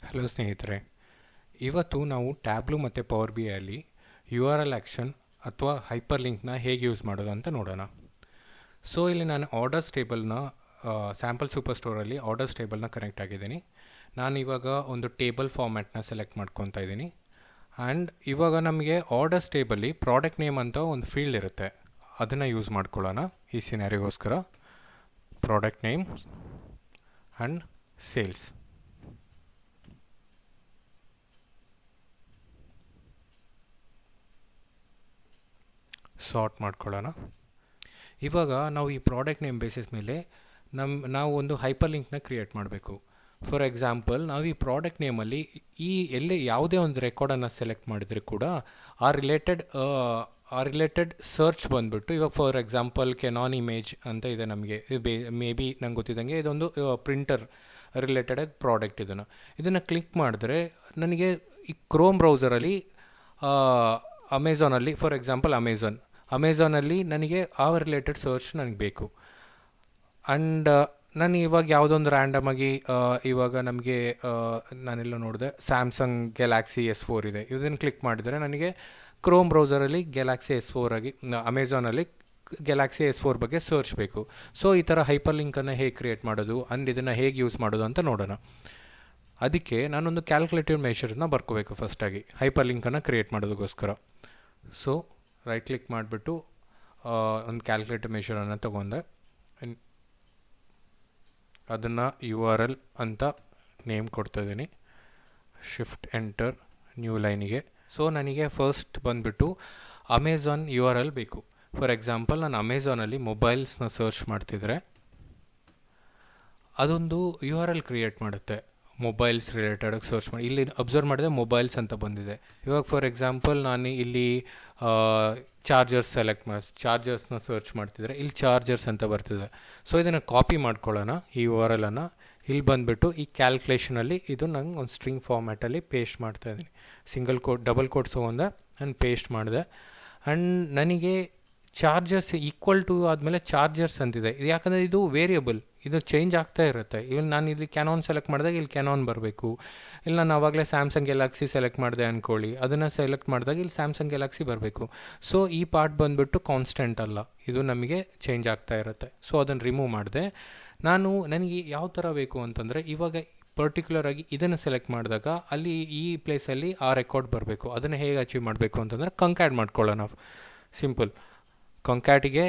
Hello ಸ್ನೇಹಿತರೆ, ಇವತ್ತು ನಾವು ಟ್ಯಾಬ್ಲು ಮತ್ತು ಪವರ್ ಬಿ ಐಯಲ್ಲಿ ಯು ಆರ್ ಎಲ್ ಆ್ಯಕ್ಷನ್ ಅಥವಾ ಹೈಪರ್ ಲಿಂಕ್ನ ಹೇಗೆ ಯೂಸ್ ಮಾಡೋದು ಅಂತ ನೋಡೋಣ. ಸೊ ಇಲ್ಲಿ ನಾನು ಆರ್ಡರ್ಸ್ ಟೇಬಲ್ನ ಸ್ಯಾಂಪಲ್ ಸೂಪರ್ ಸ್ಟೋರಲ್ಲಿ ಆರ್ಡರ್ಸ್ ಟೇಬಲ್ನ ಕನೆಕ್ಟ್ ಆಗಿದ್ದೀನಿ. ನಾನು ಇವಾಗ ಒಂದು ಟೇಬಲ್ ಫಾರ್ಮ್ಯಾಟ್ನ ಸೆಲೆಕ್ಟ್ ಮಾಡ್ಕೊತಾ ಇದ್ದೀನಿ. ಆ್ಯಂಡ್ ಇವಾಗ ನಮಗೆ ಆರ್ಡರ್ಸ್ ಟೇಬಲ್ಲಿ ಪ್ರಾಡಕ್ಟ್ ನೇಮ್ ಅಂತ ಒಂದು ಫೀಲ್ಡ್ ಇರುತ್ತೆ, ಅದನ್ನು ಯೂಸ್ ಮಾಡ್ಕೊಳ್ಳೋಣ ಈ ಸಿನಾರಿಗೋಸ್ಕರ. Product name and sales. Sort ಮಾಡ್ಕೊಳ್ಳೋಣ. ಇವಾಗ ನಾವು ಈ ಪ್ರಾಡಕ್ಟ್ ನೇಮ್ ಬೇಸಿಸ್ ಮೇಲೆ ನಾವು ಒಂದು ಹೈಪರ್ ಲಿಂಕ್ನ ಕ್ರಿಯೇಟ್ ಮಾಡಬೇಕು. ಫಾರ್ ಎಕ್ಸಾಂಪಲ್, ನಾವು ಈ ಪ್ರಾಡಕ್ಟ್ ನೇಮಲ್ಲಿ ಎಲ್ಲೇ ಯಾವುದೇ ಒಂದು ರೆಕಾರ್ಡನ್ನು ಸೆಲೆಕ್ಟ್ ಮಾಡಿದರೆ ಕೂಡ ಆ ರಿಲೇಟೆಡ್ ಸರ್ಚ್ ಬಂದುಬಿಟ್ಟು, ಇವಾಗ ಫಾರ್ ಎಕ್ಸಾಂಪಲ್ ಕೆನಾನ್ ಇಮೇಜ್ ಅಂತ ಇದೆ ನಮಗೆ, ಮೇ ಬಿ ನಂಗೆ ಗೊತ್ತಿದ್ದಂಗೆ ಇದೊಂದು ಪ್ರಿಂಟರ್ ರಿಲೇಟೆಡ್ ಪ್ರಾಡಕ್ಟ್. ಇದನ್ನು ಕ್ಲಿಕ್ ಮಾಡಿದ್ರೆ ನನಗೆ ಈ ಕ್ರೋಮ್ ಬ್ರೌಸರಲ್ಲಿ ಅಮೆಝಾನಲ್ಲಿ, ಫಾರ್ ಎಕ್ಸಾಂಪಲ್ ಅಮೆಝಾನಲ್ಲಿ ನನಗೆ ಆ ರಿಲೇಟೆಡ್ ಸರ್ಚ್ ನನಗೆ ಬೇಕು. ಆ್ಯಂಡ್ ನಾನು ಇವಾಗ ಯಾವುದೊಂದು ರ್ಯಾಂಡಮಾಗಿ ಇವಾಗ ನಮಗೆ ನಾನೆಲ್ಲ ನೋಡಿದೆ ಸ್ಯಾಮ್ಸಂಗ್ ಗ್ಯಾಲಾಕ್ಸಿ S4 ಇದೆ. ಇದನ್ನು ಕ್ಲಿಕ್ ಮಾಡಿದರೆ ನನಗೆ ಕ್ರೋಮ್ ಬ್ರೌಸರಲ್ಲಿ ಗ್ಯಾಲಾಕ್ಸಿ S4 ಆಗಿ, ಅಮೆಝಾನಲ್ಲಿ ಗ್ಯಾಲಾಕ್ಸಿ S4 ಬಗ್ಗೆ ಸರ್ಚ್ ಬೇಕು. ಸೊ ಈ ಥರ ಹೈಪರ್ ಲಿಂಕನ್ನು ಹೇಗೆ ಕ್ರಿಯೇಟ್ ಮಾಡೋದು ಆ್ಯಂಡ್ ಇದನ್ನು ಹೇಗೆ ಯೂಸ್ ಮಾಡೋದು ಅಂತ ನೋಡೋಣ. ಅದಕ್ಕೆ ನಾನೊಂದು ಕ್ಯಾಲ್ಕುಲೇಟಿವ್ ಮೆಷರ್ನ ಬರ್ಕೋಬೇಕು ಫಸ್ಟಾಗಿ ಹೈಪರ್ ಲಿಂಕನ್ನು ಕ್ರಿಯೇಟ್ ಮಾಡೋದಕ್ಕೋಸ್ಕರ. ಸೊ ರೈಟ್ ಕ್ಲಿಕ್ ಮಾಡಿಬಿಟ್ಟು ಒಂದು ಕ್ಯಾಲ್ಕುಲೇಟರ್ ಮೆಷರನ್ನು ತೊಗೊಂಡೆ. ಅದನ್ನು URL ಅಂತ ನೇಮ್ ಕೊಡ್ತಾಯಿದ್ದೀನಿ. ಶಿಫ್ಟ್ ಎಂಟರ್ ನ್ಯೂ ಲೈನಿಗೆ. ಸೊ ನನಗೆ ಫಸ್ಟ್ ಬಂದುಬಿಟ್ಟು ಅಮೆಝಾನ್ URL ಬೇಕು. ಫಾರ್ ಎಕ್ಸಾಂಪಲ್, ನಾನು ಅಮೆಝಾನಲ್ಲಿ ಮೊಬೈಲ್ಸ್ನ ಸರ್ಚ್ ಮಾಡ್ತಿದ್ರೆ ಅದೊಂದು URL ಕ್ರಿಯೇಟ್ ಮಾಡುತ್ತೆ. ಮೊಬೈಲ್ಸ್ ರಿಲೇಟೆಡಾಗಿ ಸರ್ಚ್ ಮಾಡಿ ಇಲ್ಲಿ ಅಬ್ಸರ್ವ್ ಮಾಡಿದೆ ಮೊಬೈಲ್ಸ್ ಅಂತ ಬಂದಿದೆ. ಇವಾಗ ಫಾರ್ ಎಕ್ಸಾಂಪಲ್ ನಾನು ಇಲ್ಲಿ ಚಾರ್ಜರ್ಸ್ನ ಸರ್ಚ್ ಮಾಡ್ತಿದ್ರೆ ಇಲ್ಲಿ ಚಾರ್ಜರ್ಸ್ ಅಂತ ಬರ್ತಿದೆ. ಸೊ ಇದನ್ನು ಕಾಪಿ ಮಾಡ್ಕೊಳ್ಳೋಣ ಈ URL ಅನ್ನು. ಇಲ್ಲಿ ಬಂದುಬಿಟ್ಟು ಈ ಕ್ಯಾಲ್ಕುಲೇಷನಲ್ಲಿ ಇದು ನಂಗೆ ಒಂದು ಸ್ಟ್ರಿಂಗ್ ಫಾರ್ಮ್ಯಾಟಲ್ಲಿ ಪೇಸ್ಟ್ ಮಾಡ್ತಾಯಿದ್ದೀನಿ. ಡಬಲ್ ಕೋಟ್ಸ್ ತೊಗೊಂಡೆ ಆ್ಯಂಡ್ ಪೇಸ್ಟ್ ಮಾಡಿದೆ. ಆ್ಯಂಡ್ ನನಗೆ ಚಾರ್ಜರ್ಸ್ ಈಕ್ವಲ್ ಟು ಆದಮೇಲೆ ಚಾರ್ಜರ್ಸ್ ಅಂತಿದೆ. ಇದು ಯಾಕಂದರೆ ಇದು ವೇರಿಯಬಲ್, ಇದು ಚೇಂಜ್ ಆಗ್ತಾ ಇರುತ್ತೆ. ಇಲ್ಲಿ ನಾನು ಇಲ್ಲಿ ಕ್ಯಾನಾನ್ ಸೆಲೆಕ್ಟ್ ಮಾಡಿದಾಗ ಇಲ್ಲಿ ಕ್ಯಾನಾನ್ ಬರಬೇಕು. ಇಲ್ಲಿ ನಾನು ಆವಾಗಲೇ ಸ್ಯಾಮ್ಸಂಗ್ ಗ್ಯಾಲಾಕ್ಸಿ ಸೆಲೆಕ್ಟ್ ಮಾಡಿದೆ ಅಂದ್ಕೊಳ್ಳಿ, ಅದನ್ನು ಸೆಲೆಕ್ಟ್ ಮಾಡಿದಾಗ ಇಲ್ಲಿ ಸ್ಯಾಮ್ಸಂಗ್ ಗ್ಯಾಲಾಕ್ಸಿ ಬರಬೇಕು. ಸೊ ಈ ಪಾರ್ಟ್ ಬಂದುಬಿಟ್ಟು ಕಾನ್ಸ್ಟೆಂಟ್ ಅಲ್ಲ, ಇದು ನಮಗೆ ಚೇಂಜ್ ಆಗ್ತಾ ಇರುತ್ತೆ. ಸೊ ಅದನ್ನು ರಿಮೂವ್ ಮಾಡಿದೆ. ನನಗೆ ಯಾವ ಥರ ಬೇಕು ಅಂತಂದರೆ, ಇವಾಗ ಪರ್ಟಿಕ್ಯುಲರ್ ಆಗಿ ಇದನ್ನು ಸೆಲೆಕ್ಟ್ ಮಾಡಿದಾಗ ಅಲ್ಲಿ ಈ ಪ್ಲೇಸಲ್ಲಿ ಆ ರೆಕಾರ್ಡ್ ಬರಬೇಕು. ಅದನ್ನು ಹೇಗೆ ಅಚೀವ್ ಮಾಡಬೇಕು ಅಂತಂದರೆ ಕಂಕ್ಯಾಟ್ ಮಾಡ್ಕೊಳ್ಳೋಣ. ಸಿಂಪಲ್ ಕಂಕ್ಯಾಟಿಗೆ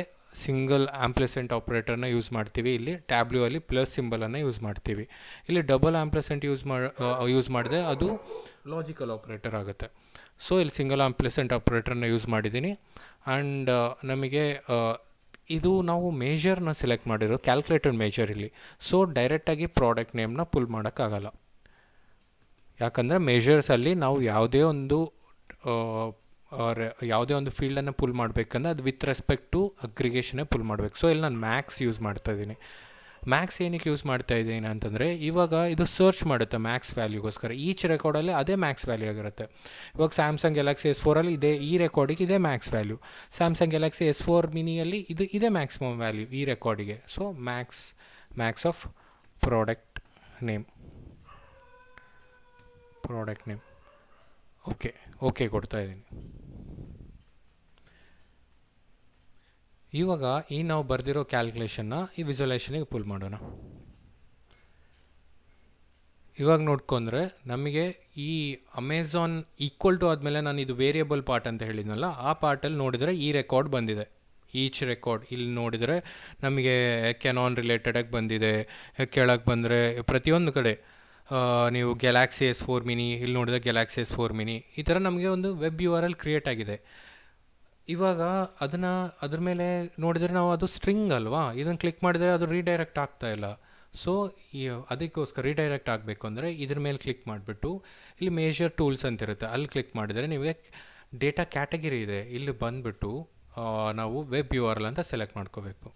ಸಿಂಗಲ್ ಆಂಪ್ಲಿಸೆಂಟ್ ಆಪ್ರೇಟರ್ನ ಯೂಸ್ ಮಾಡ್ತೀವಿ. ಇಲ್ಲಿ ಟ್ಯಾಬ್ಲ್ಯೂ ಅಲ್ಲಿ ಪ್ಲಸ್ ಸಿಂಬಲನ್ನು ಯೂಸ್ ಮಾಡ್ತೀವಿ. ಇಲ್ಲಿ ಡಬಲ್ ಆಂಪ್ಲಿಸೆಂಟ್ ಯೂಸ್ ಮಾಡಿದೆ, ಅದು ಲಾಜಿಕಲ್ ಆಪ್ರೇಟರ್ ಆಗುತ್ತೆ. ಸೊ ಇಲ್ಲಿ ಸಿಂಗಲ್ ಆಂಪ್ಲಿಸೆಂಟ್ ಆಪ್ರೇಟರ್ನ ಯೂಸ್ ಮಾಡಿದ್ದೀನಿ. ಆ್ಯಂಡ್ ನಮಗೆ ಇದು ನಾವು ಮೇಜರ್ನ ಸೆಲೆಕ್ಟ್ ಮಾಡಿರೋ ಕ್ಯಾಲ್ಕುಲೇಟೆಡ್ ಮೇಜರ್ ಇಲ್ಲಿ. ಸೊ ಡೈರೆಕ್ಟಾಗಿ ಪ್ರಾಡಕ್ಟ್ ನೇಮ್ನ ಪುಲ್ ಮಾಡೋಕ್ಕಾಗಲ್ಲ, ಯಾಕಂದರೆ ಮೇಜರ್ಸಲ್ಲಿ ನಾವು ಯಾವುದೇ ಒಂದು ಫೀಲ್ಡನ್ನು ಪುಲ್ ಮಾಡಬೇಕಂದ್ರೆ ಅದು ವಿತ್ ರೆಸ್ಪೆಕ್ಟ್ ಟು ಅಗ್ರಿಗೇಷನ್ನೇ ಪುಲ್ ಮಾಡಬೇಕು. ಸೊ ಇಲ್ಲಿ ನಾನು ಮ್ಯಾಕ್ಸ್ ಯೂಸ್ ಮಾಡ್ತಾಯಿದ್ದೀನಿ. ಮ್ಯಾಕ್ಸ್ ಏನಕ್ಕೆ ಯೂಸ್ ಮಾಡ್ತಾಯಿದ್ದೀನಿ ಅಂತಂದರೆ, ಇವಾಗ ಇದು ಸರ್ಚ್ ಮಾಡುತ್ತೆ ಮ್ಯಾಕ್ಸ್ ವ್ಯಾಲ್ಯೂಗೋಸ್ಕರ. ಈಚ್ ರೆಕಾರ್ಡಲ್ಲಿ ಅದೇ ಮ್ಯಾಕ್ಸ್ ವ್ಯಾಲ್ಯೂ ಆಗಿರುತ್ತೆ. ಇವಾಗ ಸ್ಯಾಮ್ಸಂಗ್ ಗ್ಯಾಲಾಕ್ಸಿ S4 ಅಲ್ಲಿ ಈ ರೆಕಾರ್ಡಿಗೆ ಇದೇ max value. Samsung Galaxy S4 ಮಿನಿಯಲ್ಲಿ ಇದೇ ಮ್ಯಾಕ್ಸಿಮಮ್ ವ್ಯಾಲ್ಯೂ ಈ ರೆಕಾರ್ಡಿಗೆ. So max of product name okay ಕೊಡ್ತಾ ಇದ್ದೀನಿ. ಇವಾಗ ನಾವು ಬರೆದಿರೋ ಕ್ಯಾಲ್ಕುಲೇಷನ್ನ ಈ ವಿಜುವಲೈಸೇಷನಿಗೆ ಪುಲ್ ಮಾಡೋಣ. ಇವಾಗ ನೋಡ್ಕೊಂಡ್ರೆ ನಮಗೆ ಈ ಅಮೆಝಾನ್ ಈಕ್ವಲ್ ಟು ಆದಮೇಲೆ ನಾನು ಇದು ವೇರಿಯಬಲ್ ಪಾರ್ಟ್ ಅಂತ ಹೇಳಿದ್ನಲ್ಲ, ಆ ಪಾರ್ಟಲ್ಲಿ ನೋಡಿದರೆ ಈ ರೆಕಾರ್ಡ್ ಬಂದಿದೆ. ಈಚ್ ರೆಕಾರ್ಡ್ ಇಲ್ಲಿ ನೋಡಿದರೆ ನಮಗೆ ಕೆನಾನ್ ರಿಲೇಟೆಡಾಗಿ ಬಂದಿದೆ. ಕೆಳಗೆ ಬಂದರೆ ಪ್ರತಿಯೊಂದು ಕಡೆ ನೀವು ಗ್ಯಾಲಾಕ್ಸಿ S4 ಮಿನಿ ಇಲ್ಲಿ ನೋಡಿದರೆ ಗ್ಯಾಲಾಕ್ಸಿ S4 ಮಿನಿ ಈ ಥರ ನಮಗೆ ಒಂದು ವೆಬ್ URL ಕ್ರಿಯೇಟ್ ಆಗಿದೆ. ಇವಾಗ ಅದ್ರ ಮೇಲೆ ನೋಡಿದರೆ ನಾವು ಅದು ಸ್ಟ್ರಿಂಗ್ ಅಲ್ವಾ, ಇದನ್ನು ಕ್ಲಿಕ್ ಮಾಡಿದರೆ ಅದು ರೀಡೈರೆಕ್ಟ್ ಆಗ್ತಾ ಇಲ್ಲ. ಸೊ ಅದಕ್ಕೋಸ್ಕರ ರೀಡೈರೆಕ್ಟ್ ಆಗಬೇಕು ಅಂದರೆ ಇದ್ರ ಮೇಲೆ ಕ್ಲಿಕ್ ಮಾಡಿಬಿಟ್ಟು ಇಲ್ಲಿ ಮೇಜರ್ ಟೂಲ್ಸ್ ಅಂತಿರುತ್ತೆ, ಅಲ್ಲಿ ಕ್ಲಿಕ್ ಮಾಡಿದರೆ ನಿಮಗೆ ಡೇಟಾ ಕ್ಯಾಟಗರಿ ಇದೆ. ಇಲ್ಲಿ ಬಂದುಬಿಟ್ಟು ನಾವು ವೆಬ್ URL ಅಂತ ಸೆಲೆಕ್ಟ್ ಮಾಡ್ಕೋಬೇಕು.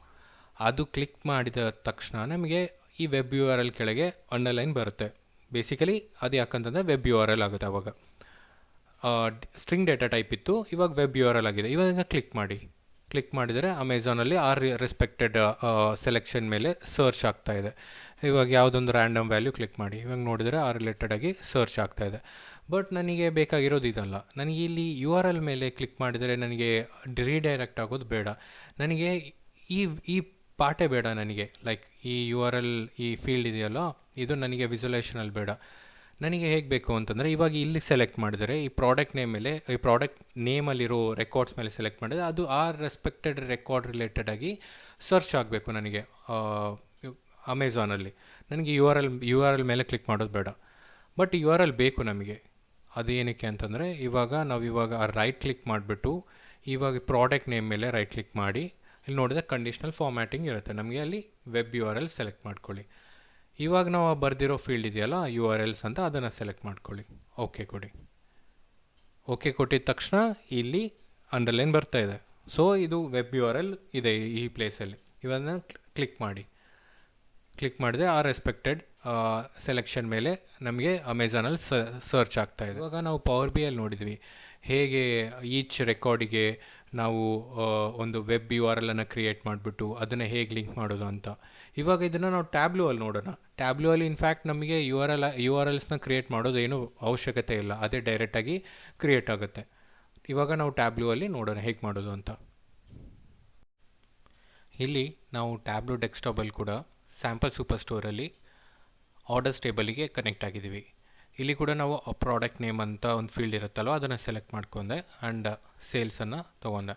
ಅದು ಕ್ಲಿಕ್ ಮಾಡಿದ ತಕ್ಷಣ ನಮಗೆ ಈ ವೆಬ್ URL ಕೆಳಗೆ ಅಂಡರ್ಲೈನ್ ಬರುತ್ತೆ. ಬೇಸಿಕಲಿ ಅದು ಯಾಕಂತಂದರೆ ವೆಬ್ URL ಆಗುತ್ತೆ. ಆವಾಗ ಸ್ಟ್ರಿಂಗ್ ಡೇಟಾ ಟೈಪ್ ಇತ್ತು, ಇವಾಗ ವೆಬ್ URL ಆಗಿದೆ. ಇವಾಗ ಕ್ಲಿಕ್ ಕ್ಲಿಕ್ ಮಾಡಿದರೆ ಅಮೆಝಾನಲ್ಲಿ ಆ ರೆಸ್ಪೆಕ್ಟೆಡ್ ಸೆಲೆಕ್ಷನ್ ಮೇಲೆ ಸರ್ಚ್ ಆಗ್ತಾ ಇದೆ. ಇವಾಗ ಯಾವುದೊಂದು ರ್ಯಾಂಡಮ್ ವ್ಯಾಲ್ಯೂ ಕ್ಲಿಕ್ ಮಾಡಿ, ಇವಾಗ ನೋಡಿದರೆ ಆ ರಿಲೇಟೆಡ್ ಆಗಿ ಸರ್ಚ್ ಆಗ್ತಾ ಇದೆ. ಬಟ್ ನನಗೆ ಬೇಕಾಗಿರೋದು ಇದಲ್ಲ. ನನಗೆ ಇಲ್ಲಿ URL ಮೇಲೆ ಕ್ಲಿಕ್ ಮಾಡಿದರೆ ನನಗೆ ರೀಡೈರೆಕ್ಟ್ ಆಗೋದು ಬೇಡ. ನನಗೆ ಈ ಪಾರ್ಟೇ ಬೇಡ. ನನಗೆ ಲೈಕ್ ಈ URL ಈ ಫೀಲ್ಡ್ ಇದೆಯಲ್ಲ, ಇದು ನನಗೆ ವಿಜುವಲೈಸೇಷನಲ್ಲಿ ಬೇಡ. ನನಗೆ ಹೇಗೆ ಬೇಕು ಅಂತಂದರೆ, ಇವಾಗ ಇಲ್ಲಿ ಸೆಲೆಕ್ಟ್ ಮಾಡಿದರೆ ಈ ಪ್ರಾಡಕ್ಟ್ ನೇಮ್ ಮೇಲೆ, ಈ ಪ್ರಾಡಕ್ಟ್ ನೇಮಲ್ಲಿರೋ ರೆಕಾರ್ಡ್ಸ್ ಮೇಲೆ ಸೆಲೆಕ್ಟ್ ಮಾಡಿದರೆ ಅದು ಆ ರೆಸ್ಪೆಕ್ಟೆಡ್ ರೆಕಾರ್ಡ್ ರಿಲೇಟೆಡ್ ಆಗಿ ಸರ್ಚ್ ಆಗಬೇಕು ನನಗೆ ಅಮೆಝಾನಲ್ಲಿ. ನನಗೆ URL ಮೇಲೆ ಕ್ಲಿಕ್ ಮಾಡೋದು ಬೇಡ. ಬಟ್ URL ಬೇಕು ನಮಗೆ. ಅದೇನಕ್ಕೆ ಅಂತಂದರೆ, ಇವಾಗ ರೈಟ್ ಕ್ಲಿಕ್ ಮಾಡಿಬಿಟ್ಟು ಇವಾಗ ಪ್ರಾಡಕ್ಟ್ ನೇಮ್ ಮೇಲೆ ರೈಟ್ ಕ್ಲಿಕ್ ಮಾಡಿ ಇಲ್ಲಿ ನೋಡಿದ್ರೆ ಕಂಡೀಷ್ನಲ್ ಫಾರ್ಮ್ಯಾಟಿಂಗ್ ಇರುತ್ತೆ. ನಮಗೆ ಅಲ್ಲಿ ವೆಬ್ URL ಸೆಲೆಕ್ಟ್ ಮಾಡ್ಕೊಳ್ಳಿ. ಇವಾಗ ನಾವು ಬರೆದಿರೋ ಫೀಲ್ಡ್ ಇದೆಯಲ್ಲ URLs ಅಂತ, ಅದನ್ನು ಸೆಲೆಕ್ಟ್ ಮಾಡ್ಕೊಳ್ಳಿ. ಓಕೆ ಕೊಡಿ. ಓಕೆ ಕೊಟ್ಟಿದ ತಕ್ಷಣ ಇಲ್ಲಿ ಅಂಡರ್ಲೈನ್ ಬರ್ತಾ ಇದೆ. ಸೊ ಇದು ವೆಬ್ URL ಇದೆ ಈ ಪ್ಲೇಸಲ್ಲಿ. ಇವನ್ನ ಕ್ಲಿಕ್ ಮಾಡಿ. ಕ್ಲಿಕ್ ಮಾಡಿದ್ರೆ ಆ ರೆಸ್ಪೆಕ್ಟೆಡ್ ಸೆಲೆಕ್ಷನ್ ಮೇಲೆ ನಮಗೆ ಅಮೆಝಾನಲ್ಲಿ ಸರ್ಚ್ ಆಗ್ತಾ ಇದೆ. ಇವಾಗ ನಾವು ಪವರ್ BI ನೋಡಿದ್ವಿ ಹೇಗೆ ಈಚ್ ರೆಕಾರ್ಡಿಗೆ ನಾವು ಒಂದು ವೆಬ್ URL ಕ್ರಿಯೇಟ್ ಮಾಡಿಬಿಟ್ಟು ಅದನ್ನು ಹೇಗೆ ಲಿಂಕ್ ಮಾಡೋದು ಅಂತ. ಇವಾಗ ಇದನ್ನು ನಾವು ಟ್ಯಾಬ್ಲೂ ಅಲ್ಲಿ ನೋಡೋಣ. ಟ್ಯಾಬ್ಲೂ ಅಲ್ಲಿ ಇನ್ಫ್ಯಾಕ್ಟ್ ನಮಗೆ URLsನ ಕ್ರಿಯೇಟ್ ಮಾಡೋದೇನು ಅವಶ್ಯಕತೆ ಇಲ್ಲ, ಅದೇ ಡೈರೆಕ್ಟಾಗಿ ಕ್ರಿಯೇಟ್ ಆಗುತ್ತೆ. ಇವಾಗ ನಾವು ಟ್ಯಾಬ್ಲೂ ಅಲ್ಲಿ ನೋಡೋಣ ಹೇಗೆ ಮಾಡೋದು ಅಂತ. ಇಲ್ಲಿ ನಾವು ಟ್ಯಾಬ್ಲೂ ಡೆಸ್ಕ್ಟಾಪಲ್ಲಿ ಕೂಡ ಸ್ಯಾಂಪಲ್ ಸೂಪರ್ ಸ್ಟೋರಲ್ಲಿ ಆರ್ಡರ್ಸ್ ಟೇಬಲಿಗೆ ಕನೆಕ್ಟ್ ಆಗಿದ್ದೀವಿ. ಇಲ್ಲಿ ಕೂಡ ನಾವು ಪ್ರಾಡಕ್ಟ್ ನೇಮ್ ಅಂತ ಒಂದು ಫೀಲ್ಡ್ ಇರುತ್ತಲ್ವ, ಅದನ್ನು ಸೆಲೆಕ್ಟ್ ಮಾಡ್ಕೊಂಡೆ ಆ್ಯಂಡ್ ಸೇಲ್ಸನ್ನು ತೊಗೊಂಡೆ.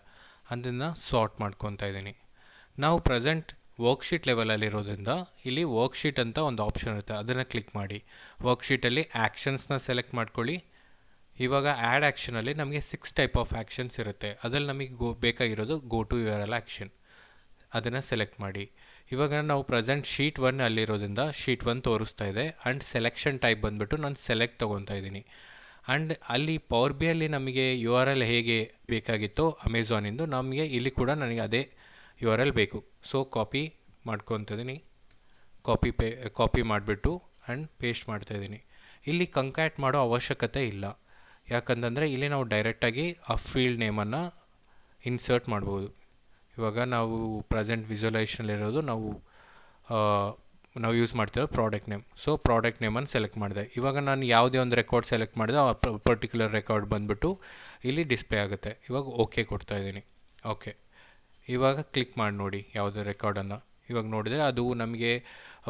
ಅದನ್ನು ಸಾರ್ಟ್ ಮಾಡ್ಕೊತಾ ಇದ್ದೀನಿ. ನಾವು ಪ್ರೆಸೆಂಟ್ ವರ್ಕ್ಶೀಟ್ ಲೆವೆಲಲ್ಲಿರೋದ್ರಿಂದ ಇಲ್ಲಿ ವರ್ಕ್ಶೀಟ್ ಅಂತ ಒಂದು ಆಪ್ಷನ್ ಇರುತ್ತೆ, ಅದನ್ನು ಕ್ಲಿಕ್ ಮಾಡಿ. ವರ್ಕ್ಶೀಟಲ್ಲಿ ಆ್ಯಕ್ಷನ್ಸ್ನ ಸೆಲೆಕ್ಟ್ ಮಾಡ್ಕೊಳ್ಳಿ. ಇವಾಗ ಆ್ಯಡ್ ಆ್ಯಕ್ಷನಲ್ಲಿ ನಮಗೆ 6 ಟೈಪ್ ಆಫ್ ಆ್ಯಕ್ಷನ್ಸ್ ಇರುತ್ತೆ. ಅದರಲ್ಲಿ ನಮಗೆ ಬೇಕಾಗಿರೋದು ಗೋ ಟು URL ಆ್ಯಕ್ಷನ್, ಅದನ್ನು ಸೆಲೆಕ್ಟ್ ಮಾಡಿ. ಇವಾಗ ನಾವು ಪ್ರೆಸೆಂಟ್ ಶೀಟ್ 1 ಅಲ್ಲಿರೋದ್ರಿಂದ ಶೀಟ್ 1 ತೋರಿಸ್ತಾ ಇದೆ. ಆ್ಯಂಡ್ ಸೆಲೆಕ್ಷನ್ ಟೈಪ್ ಬಂದುಬಿಟ್ಟು ನಾನು ಸೆಲೆಕ್ಟ್ ತೊಗೊತಾ ಇದ್ದೀನಿ. ಆ್ಯಂಡ್ ಅಲ್ಲಿ ಪವರ್ BIಯಲ್ಲಿ ನಮಗೆ URL ಹೇಗೆ ಬೇಕಾಗಿತ್ತೋ ಅಮೆಝಾನಿಂದು, ನಮಗೆ ಇಲ್ಲಿ ಕೂಡ ನನಗೆ ಅದೇ URL ಬೇಕು. ಸೊ ಕಾಪಿ ಮಾಡ್ಕೊತಿದ್ದೀನಿ. ಕಾಪಿ ಮಾಡಿಬಿಟ್ಟು ಆ್ಯಂಡ್ ಪೇಸ್ಟ್ ಮಾಡ್ತಾಯಿದ್ದೀನಿ. ಇಲ್ಲಿ ಕಂಕ್ಯಾಟ್ ಮಾಡೋ ಅವಶ್ಯಕತೆ ಇಲ್ಲ. ಯಾಕಂತಂದರೆ ಇಲ್ಲಿ ನಾವು ಡೈರೆಕ್ಟಾಗಿ ಆ ಫೀಲ್ಡ್ ನೇಮನ್ನು ಇನ್ಸರ್ಟ್ ಮಾಡ್ಬೋದು. ಇವಾಗ ನಾವು ಪ್ರೆಸೆಂಟ್ ವಿಜುವಲೈಸೇಷನಲ್ಲಿರೋದು ನಾವು ಯೂಸ್ ಮಾಡ್ತಿರೋ ಪ್ರಾಡಕ್ಟ್ ನೇಮ್. ಸೊ ಪ್ರಾಡಕ್ಟ್ ನೇಮನ್ನು ಸೆಲೆಕ್ಟ್ ಮಾಡಿದೆ. ಇವಾಗ ನಾನು ಯಾವುದೇ ಒಂದು ರೆಕಾರ್ಡ್ ಸೆಲೆಕ್ಟ್ ಮಾಡಿದೆ, ಆ ಪರ್ಟಿಕ್ಯುಲರ್ ರೆಕಾರ್ಡ್ ಬಂದುಬಿಟ್ಟು ಇಲ್ಲಿ ಡಿಸ್ಪ್ಲೇ ಆಗುತ್ತೆ. ಇವಾಗ ಓಕೆ ಕೊಡ್ತಾಯಿದ್ದೀನಿ. ಓಕೆ, ಇವಾಗ ಕ್ಲಿಕ್ ಮಾಡಿ ನೋಡಿ ಯಾವುದೇ ರೆಕಾರ್ಡನ್ನು. ಇವಾಗ ನೋಡಿದರೆ ಅದು ನಮಗೆ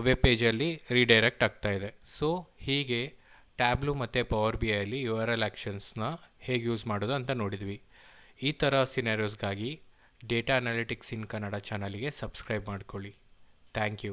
ವೆಬ್ ಪೇಜಲ್ಲಿ ರೀಡೈರೆಕ್ಟ್ ಆಗ್ತಾಯಿದೆ. ಸೊ ಹೀಗೆ ಟ್ಯಾಬ್ಲೂ ಮತ್ತು ಪವರ್ BIಯಲ್ಲಿ URL ಆ್ಯಕ್ಷನ್ಸ್ನ ಹೇಗೆ ಯೂಸ್ ಮಾಡೋದು ಅಂತ ನೋಡಿದ್ವಿ. ಈ ಥರ ಸಿನಾರಿಯೋಸ್ಗಾಗಿ ಡೇಟಾ ಅನಾಲಿಟಿಕ್ಸ್ ಇನ್ ಕನ್ನಡ ಚಾನಲ್ಗೆ ಸಬ್ಸ್ಕ್ರೈಬ್ ಮಾಡ್ಕೊಳ್ಳಿ. Thank you.